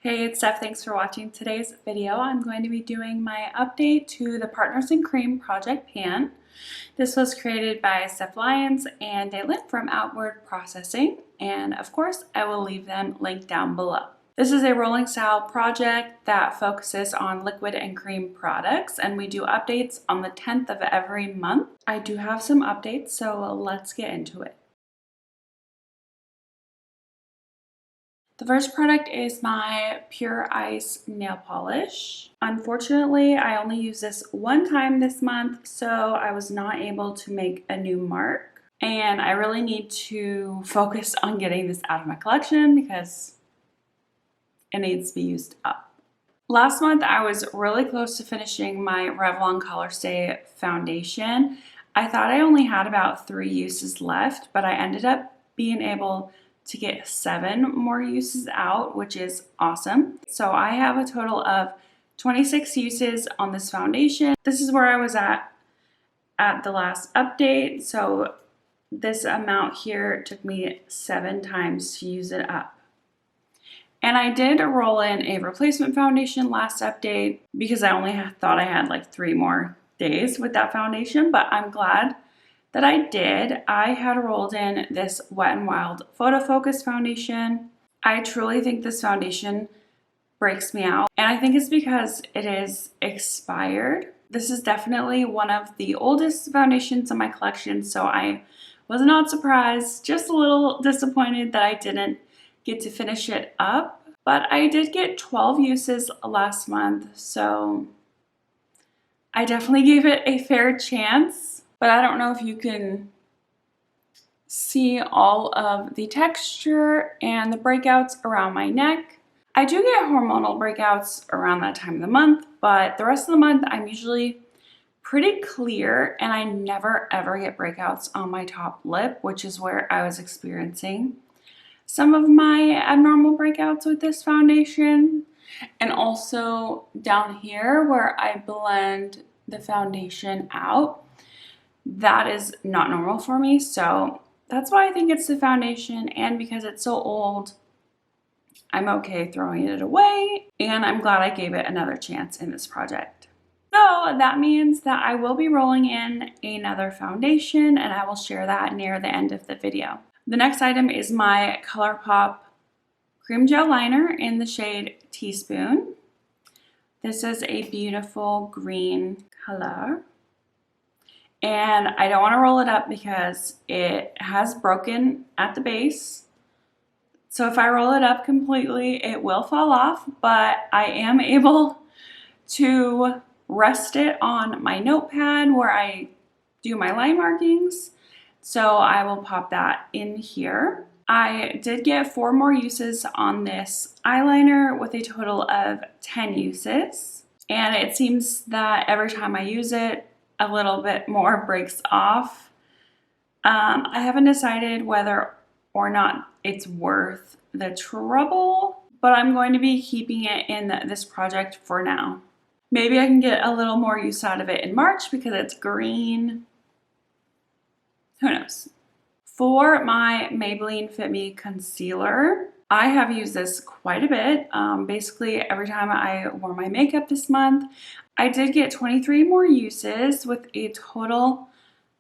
Hey, it's Steph. Thanks for watching today's video. I'm going to be doing my update to the Partners in Cream project pan. This was created by Steph Lyons and Daylin from Outward Processing, and of course I will leave them linked down below. This is a rolling style project that focuses on liquid and cream products, and we do updates on the 10th of every month. I do have some updates, so let's get into it. The first product is my Pure Ice nail polish. Unfortunately, I only used this one time this month, so I was not able to make a new mark. And I really need to focus on getting this out of my collection because it needs to be used up. Last month, I was really close to finishing my Revlon Colorstay foundation. I thought I only had about 3 uses left, but I ended up being able to get 7 more uses out, which is awesome. So I have a total of 26 uses on this foundation. This is where I was at the last update. So this amount here took me 7 times to use it up. And I did roll in a replacement foundation last update because I only thought I had like 3 more days with that foundation, but I'm glad that I did. I had rolled in this Wet n Wild Photo Focus foundation. I truly think this foundation breaks me out, and I think it's because it is expired. This is definitely one of the oldest foundations in my collection, so I was not surprised, just a little disappointed that I didn't get to finish it up. But I did get 12 uses last month, so I definitely gave it a fair chance. But I don't know if you can see all of the texture and the breakouts around my neck. I do get hormonal breakouts around that time of the month, but the rest of the month I'm usually pretty clear, and I never ever get breakouts on my top lip, which is where I was experiencing some of my abnormal breakouts with this foundation. And also down here where I blend the foundation out, that is not normal for me, so that's why I think it's the foundation, and because it's so old, I'm okay throwing it away, and I'm glad I gave it another chance in this project. So that means that I will be rolling in another foundation, and I will share that near the end of the video. The next item is my ColourPop Cream Gel Liner in the shade Teaspoon. This is a beautiful green color. And I don't want to roll it up because it has broken at the base. So if I roll it up completely, it will fall off, but I am able to rest it on my notepad where I do my line markings. So I will pop that in here. I did get 4 more uses on this eyeliner with a total of 10 uses. And it seems that every time I use it, a little bit more breaks off. I haven't decided whether or not it's worth the trouble, but I'm going to be keeping it in this project for now. Maybe I can get a little more use out of it in March because it's green. Who knows? For my Maybelline Fit Me Concealer, I have used this quite a bit. Basically every time I wore my makeup this month. I did get 23 more uses with a total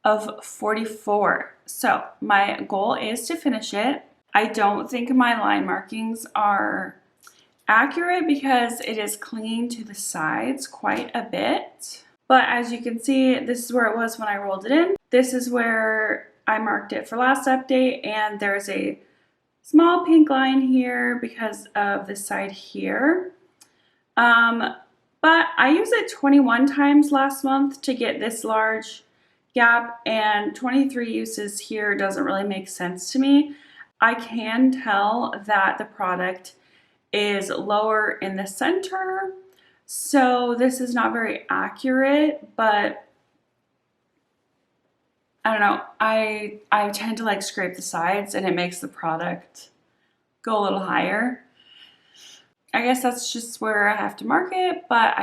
of 44. So my goal is to finish it. I don't think my line markings are accurate because it is clinging to the sides quite a bit. But as you can see, this is where it was when I rolled it in. This is where I marked it for last update, and there's a small pink line here because of the side here. But I used it 21 times last month to get this large gap, and 23 uses here doesn't really make sense to me. I can tell that the product is lower in the center, so this is not very accurate, but I don't know. I tend to like scrape the sides, and it makes the product go a little higher. I guess that's just where I have to mark it, but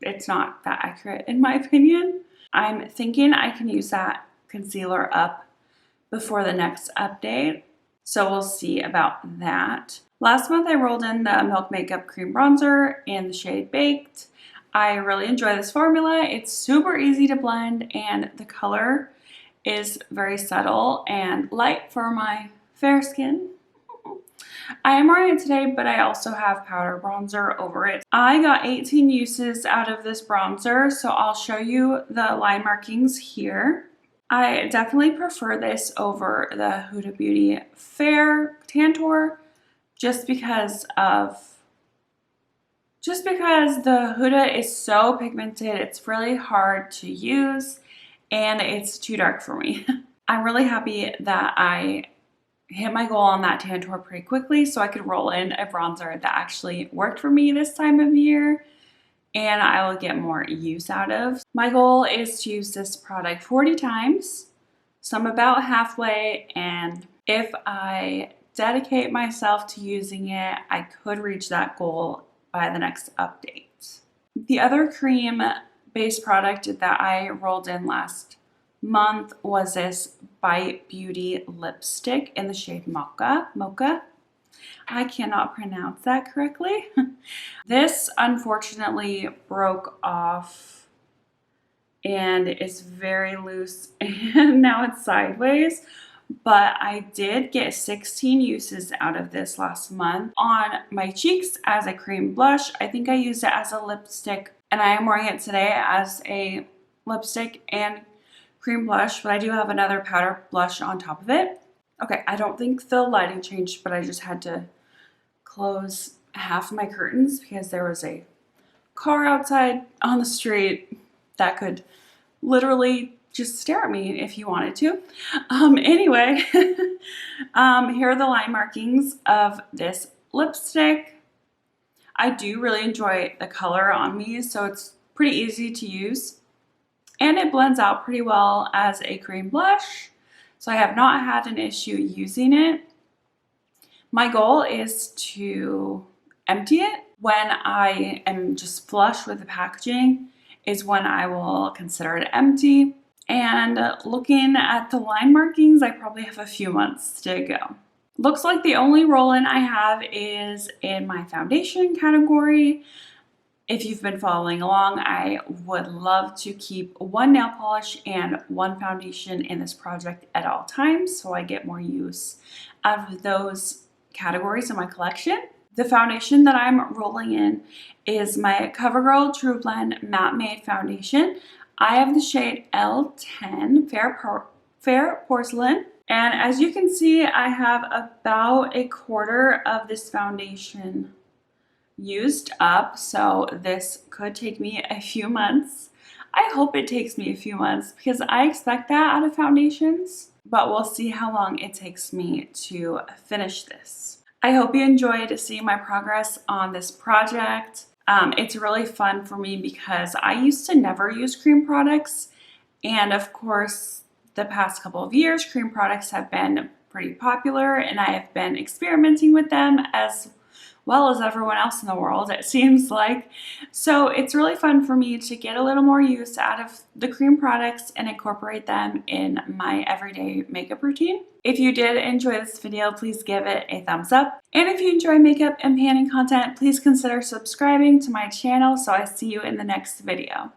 it's not that accurate in my opinion. I'm thinking I can use that concealer up before the next update, so we'll see about that. Last month I rolled in the Milk Makeup Cream Bronzer in the shade Baked. I really enjoy this formula. It's super easy to blend and the color is very subtle and light for my fair skin. I am wearing it today, but I also have powder bronzer over it. I got 18 uses out of this bronzer, so I'll show you the line markings here. I definitely prefer this over the Huda Beauty Fair Tantour just because the Huda is so pigmented. It's really hard to use and it's too dark for me. I'm really happy that I hit my goal on that Tantour pretty quickly so I could roll in a bronzer that actually worked for me this time of year and I will get more use out of. My goal is to use this product 40 times, so I'm about halfway, and if I dedicate myself to using it, I could reach that goal by the next update. The other cream-based product that I rolled in last month was this Bite Beauty lipstick in the shade Mocha. I cannot pronounce that correctly. This unfortunately broke off and it's very loose and now it's sideways, but I did get 16 uses out of this last month on my cheeks as a cream blush. I think I used it as a lipstick and I am wearing it today as a lipstick and cream blush, but I do have another powder blush on top of it. Okay, I don't think the lighting changed, but I just had to close half of my curtains because there was a car outside on the street that could literally just stare at me if you wanted to. Anyway, here are the line markings of this lipstick. I do really enjoy the color on me, so it's pretty easy to use. And it blends out pretty well as a cream blush, so I have not had an issue using it. My goal is to empty it. When I am just flush with the packaging is when I will consider it empty. And looking at the line markings, I probably have a few months to go. Looks like the only roll-in I have is in my foundation category. If you've been following along, I would love to keep one nail polish and one foundation in this project at all times so I get more use out of those categories in my collection. The foundation that I'm rolling in is my CoverGirl True Blend Matte Made Foundation. I have the shade L10 Fair Porcelain. And as you can see, I have about a quarter of this foundation used up, so this could take me a few months. I hope it takes me a few months because I expect that out of foundations, but we'll see how long it takes me to finish this. I hope you enjoyed seeing my progress on this project. It's really fun for me because I used to never use cream products, and of course the past couple of years cream products have been pretty popular and I have been experimenting with them as well as everyone else in the world, it seems like. So it's really fun for me to get a little more use out of the cream products and incorporate them in my everyday makeup routine. If you did enjoy this video, please give it a thumbs up. And if you enjoy makeup and panning content, please consider subscribing to my channel so I see you in the next video.